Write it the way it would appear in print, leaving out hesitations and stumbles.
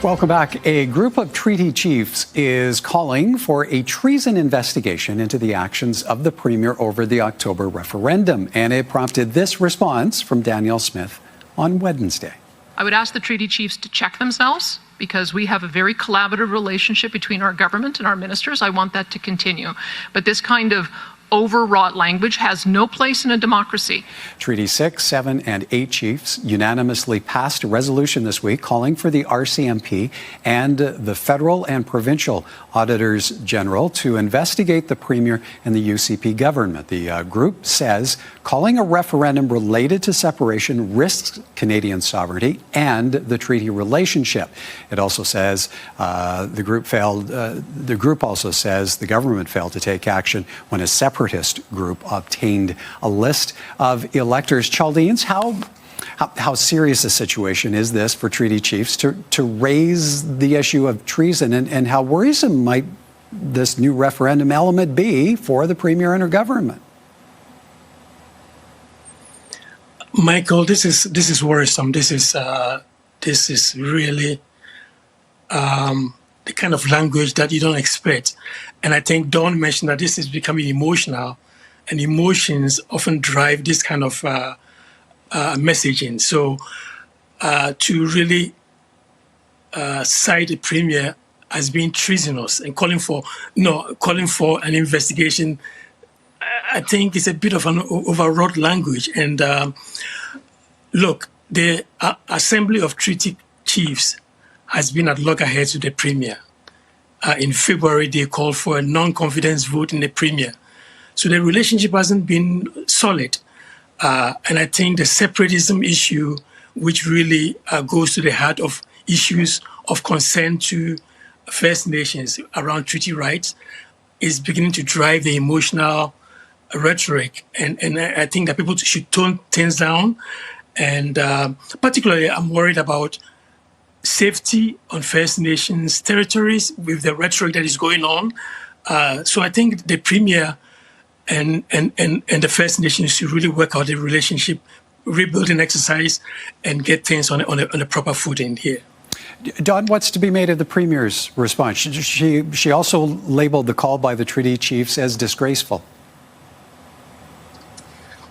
Welcome back. A group of treaty chiefs is calling for a treason investigation into the actions of the Premier over the October referendum. And it prompted this response from Danielle Smith on Wednesday. I would ask the treaty chiefs to check themselves because we have a very collaborative relationship between our government and our ministers. I want that to continue. But this kind of overwrought language has no place in a democracy. Treaty 6, 7, and 8 chiefs unanimously passed a resolution this week calling for the RCMP and the federal and provincial auditors general to investigate the Premier and the UCP government. The group says calling a referendum related to separation risks Canadian sovereignty and the treaty relationship. It also says the group also says the government failed to take action when a separatist group obtained a list of electors. Chaldeans, how serious a situation is this for treaty chiefs to raise the issue of treason, and how worrisome might this new referendum element be for the Premier and her government? Michael, this is worrisome. This is really the kind of language that you don't expect. And I think Dawn mentioned that this is becoming emotional, and emotions often drive this kind of messaging. So to really cite the Premier as being treasonous and calling for an investigation, I think it's a bit of an overwrought language. And look, the Assembly of Treaty Chiefs has been at loggerheads with the Premier. In February, they called for a non-confidence vote in the Premier. So the relationship hasn't been solid. And I think the separatism issue, which really goes to the heart of issues of concern to First Nations around treaty rights, is beginning to drive the emotional rhetoric. And I think that people should tone things down. And particularly, I'm worried about safety on First Nations territories with the rhetoric that is going on. So I think the Premier and the First Nations should really work out the relationship, rebuilding exercise, and get things on a proper footing here. Don, what's to be made of the Premier's response? She also labeled the call by the treaty chiefs as disgraceful.